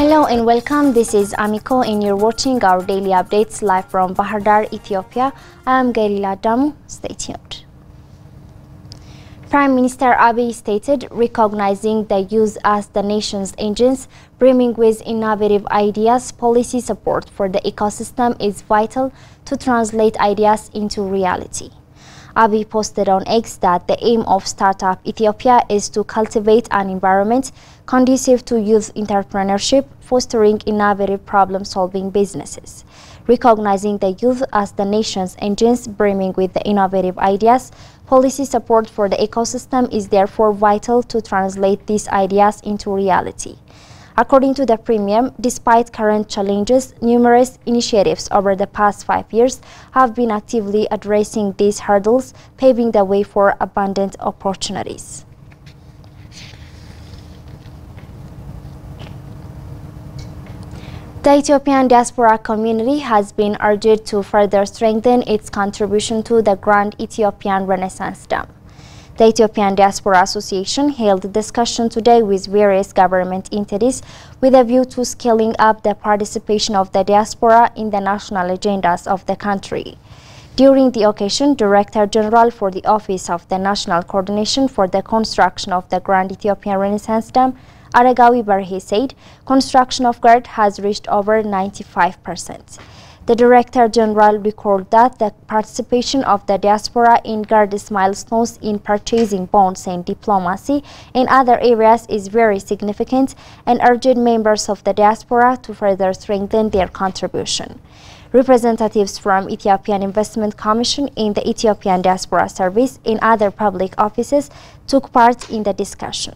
Hello and welcome. This is Amiko and you're watching our daily updates live from Bahir Dar, Ethiopia. I am Gailila Damu. Stay tuned. Prime Minister Abiy stated recognizing the youth as the nation's engines, brimming with innovative ideas, policy support for the ecosystem is vital to translate ideas into reality. Abiy posted on X that the aim of Startup Ethiopia is to cultivate an environment conducive to youth entrepreneurship, fostering innovative problem-solving businesses. Recognizing the youth as the nation's engines brimming with the innovative ideas, policy support for the ecosystem is therefore vital to translate these ideas into reality. According to the Premier, despite current challenges, numerous initiatives over the past 5 years have been actively addressing these hurdles, paving the way for abundant opportunities. The Ethiopian diaspora community has been urged to further strengthen its contribution to the Grand Ethiopian Renaissance Dam. The Ethiopian Diaspora Association held a discussion today with various government entities with a view to scaling up the participation of the diaspora in the national agendas of the country. During the occasion, Director General for the Office of the National Coordination for the Construction of the Grand Ethiopian Renaissance Dam, Aregawi Barhe, said construction of GERD has reached over 95%. The Director General recalled that the participation of the diaspora in GERD's milestones in purchasing bonds and diplomacy in other areas is very significant and urged members of the diaspora to further strengthen their contribution. Representatives from Ethiopian Investment Commission in the Ethiopian Diaspora Service and other public offices took part in the discussion.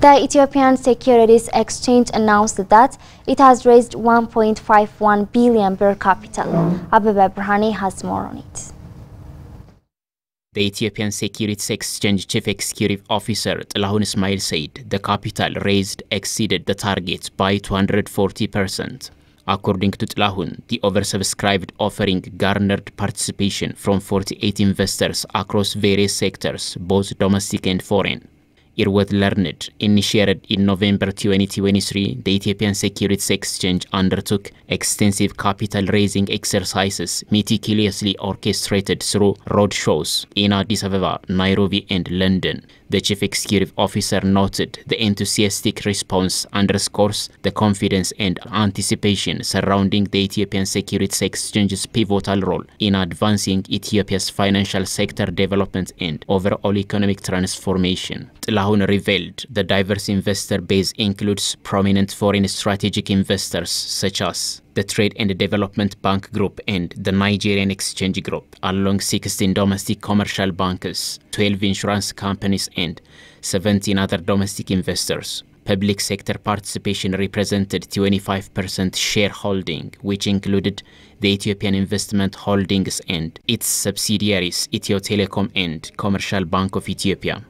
The Ethiopian Securities Exchange announced that it has raised 1.51 billion birr capital. Abebe Brhane has more on it. The Ethiopian Securities Exchange Chief Executive Officer Tilahun Ismail said the capital raised exceeded the target by 240%. According to Tilahun, the oversubscribed offering garnered participation from 48 investors across various sectors, both domestic and foreign. Irweth Learned, initiated in November 2023, the Ethiopian Securities Exchange undertook extensive capital raising exercises meticulously orchestrated through roadshows in Addis Ababa, Nairobi and London. The Chief Executive Officer noted the enthusiastic response underscores the confidence and anticipation surrounding the Ethiopian Securities Exchange's pivotal role in advancing Ethiopia's financial sector development and overall economic transformation. Tilahun revealed the diverse investor base includes prominent foreign strategic investors such as the Trade and Development Bank Group and the Nigerian Exchange Group, along 16 domestic commercial bankers, 12 insurance companies and 17 other domestic investors. Public sector participation represented 25% shareholding, which included the Ethiopian Investment Holdings and its subsidiaries Ethio Telecom and Commercial Bank of Ethiopia.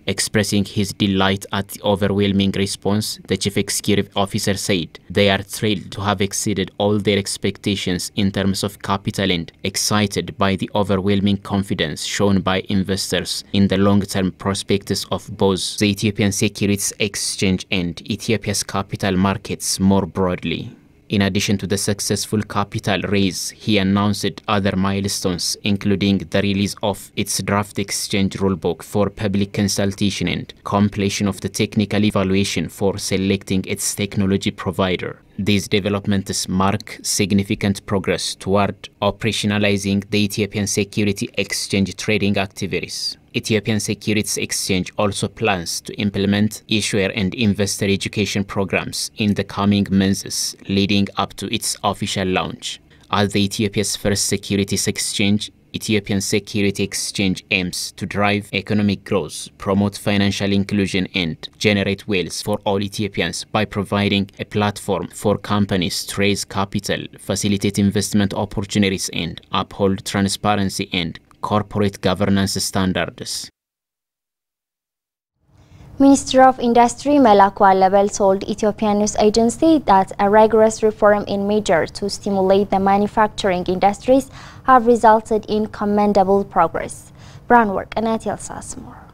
Expressing his delight at the overwhelming response, the Chief Executive Officer said they are thrilled to have exceeded all their expectations in terms of capital and excited by the overwhelming confidence shown by investors in the long-term prospects of both the Ethiopian Securities Exchange and Ethiopia's capital markets more broadly. In addition to the successful capital raise, he announced other milestones, including the release of its draft exchange rulebook for public consultation and completion of the technical evaluation for selecting its technology provider. These developments mark significant progress toward operationalizing the Ethiopian Securities Exchange trading activities. Ethiopian Securities Exchange also plans to implement issuer and investor education programs in the coming months leading up to its official launch. As the Ethiopia's first securities exchange, Ethiopian Security Exchange aims to drive economic growth, promote financial inclusion and generate wealth for all Ethiopians by providing a platform for companies to raise capital, facilitate investment opportunities and uphold transparency and corporate governance standards. Minister of Industry Melaku Alebel told Ethiopian News Agency that a rigorous reform in measure to stimulate the manufacturing industries have resulted in commendable progress. Brownwork and tells us more.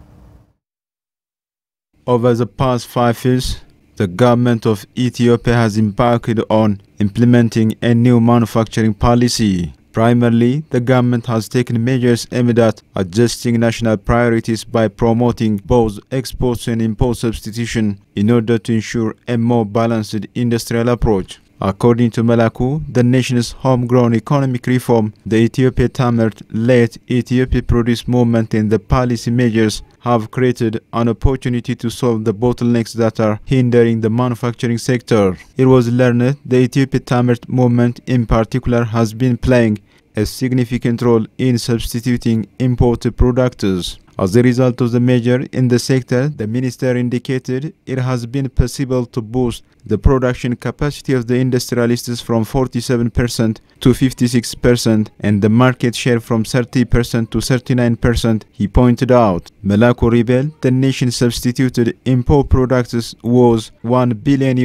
Over the past 5 years, the government of Ethiopia has embarked on implementing a new manufacturing policy. Primarily, the government has taken measures aimed at adjusting national priorities by promoting both export and import substitution in order to ensure a more balanced industrial approach. According to Melaku, the nation's homegrown economic reform, the Ethiopia Tamert-led Ethiopia Produce movement and the policy measures have created an opportunity to solve the bottlenecks that are hindering the manufacturing sector. It was learned the Ethiopia Tamert movement in particular has been playing a significant role in substituting imported products. As a result of the measure in the sector, the minister indicated it has been possible to boost the production capacity of the industrialists from 47% to 56% and the market share from 30% to 39%, he pointed out. Melaku revealed the nation substituted import products was $1 billion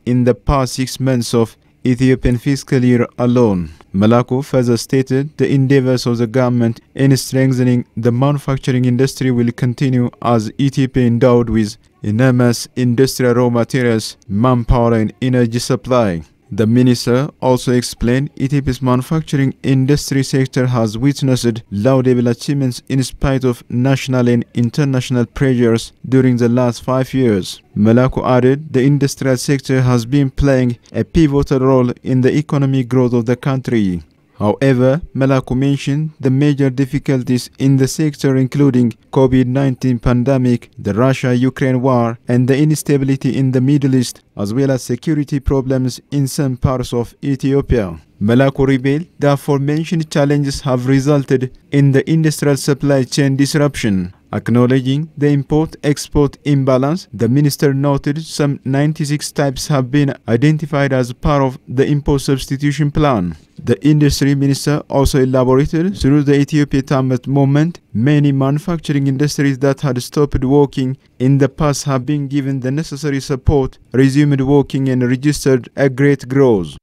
in the past 6 months of Ethiopian fiscal year alone. Melaku further stated the endeavors of the government in strengthening the manufacturing industry will continue as Ethiopia endowed with enormous industrial raw materials, manpower and energy supply. The minister also explained Ethiopia's manufacturing industry sector has witnessed laudable achievements in spite of national and international pressures during the last 5 years. Melaku added the industrial sector has been playing a pivotal role in the economic growth of the country. However, Melaku mentioned the major difficulties in the sector including COVID-19 pandemic, the Russia-Ukraine war, and the instability in the Middle East, as well as security problems in some parts of Ethiopia. Melaku revealed the aforementioned challenges have resulted in the industrial supply chain disruption. Acknowledging the import-export imbalance, the minister noted some 96 types have been identified as part of the import substitution plan. The industry minister also elaborated through the Ethiopia Tamert movement, many manufacturing industries that had stopped working in the past have been given the necessary support, resumed working and registered a great growth.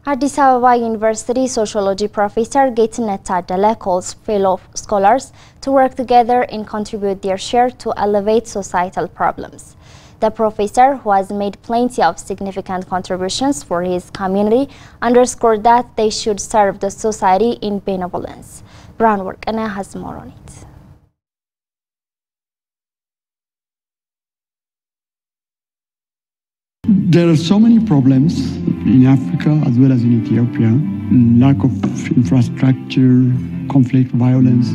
Addis Ababa University Sociology Professor Getnet Tadele calls fellow scholars to work together and contribute their share to elevate societal problems. The professor, who has made plenty of significant contributions for his community, underscored that they should serve the society in benevolence. Brownwork Anna has more on it. There are so many problems in Africa as well as in Ethiopia. Lack of infrastructure, conflict, violence.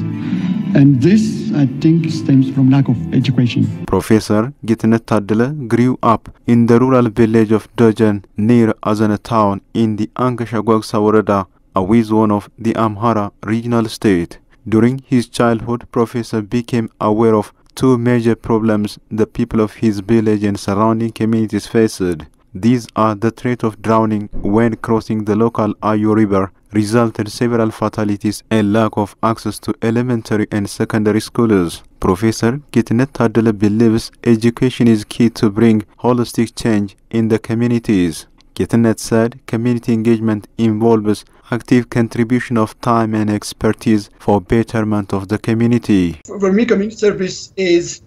And this, I think, stems from lack of education. Professor Getnet Tadele grew up in the rural village of Dojan near Azana town in the Ankashagwagsa Woreda, a zone of the Amhara regional state. During his childhood, Professor became aware of two major problems the people of his village and surrounding communities faced. These are the threat of drowning when crossing the local Ayo River, resulted several fatalities and lack of access to elementary and secondary schools. Professor Getnet Tadele believes education is key to bring holistic change in the communities. Getnet said community engagement involves active contribution of time and expertise for betterment of the community. For me, community service is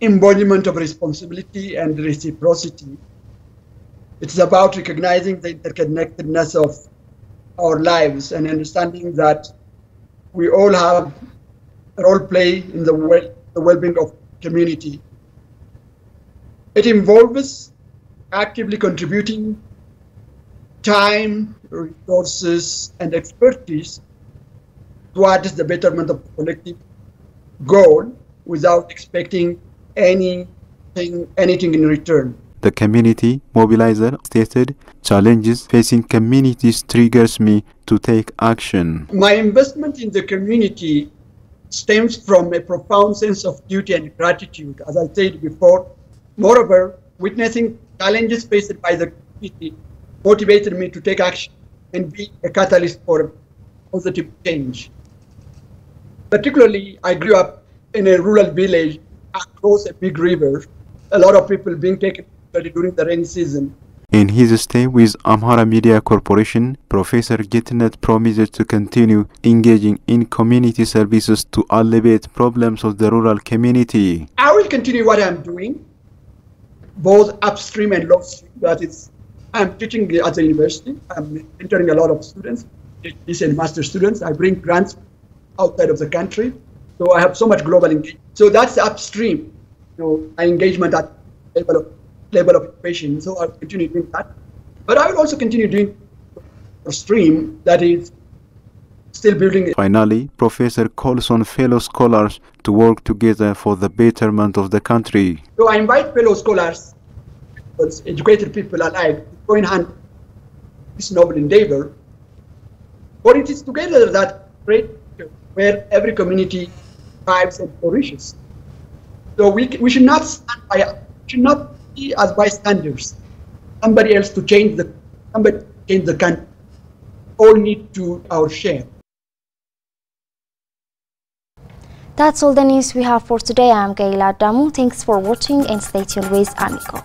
embodiment of responsibility and reciprocity. It's about recognizing the interconnectedness of our lives and understanding that we all have a role play in the well-being of community. It involves actively contributing time, resources, and expertise towards the betterment of the collective goal without expecting anything in return. The community mobilizer stated, "Challenges facing communities triggers me to take action." My investment in the community stems from a profound sense of duty and gratitude, as I said before. Moreover, witnessing challenges faced by the community motivated me to take action and be a catalyst for positive change. Particularly, I grew up in a rural village across a big river, a lot of people being taken during the rainy season. In his stay with Amhara Media Corporation, Professor Getnet promised to continue engaging in community services to alleviate problems of the rural community. I will continue what I'm doing, both upstream and downstream. That is, I'm teaching at the university. I'm mentoring a lot of students, PhD and master students. I bring grants outside of the country. So I have so much global engagement. So that's upstream, my engagement at level of innovation. So I'll continue doing that. But I will also continue doing upstream, that is still building. Finally, Professor calls on fellow scholars to work together for the betterment of the country. So I invite fellow scholars, educated people alike, to join hands in this noble endeavor. For it is together that great where every community thrives and flourishes. So we should not be as bystanders. Somebody else to change the country. All need to our share. That's all the news we have for today. I'm Gaila Damu. Thanks for watching and stay tuned with Amico.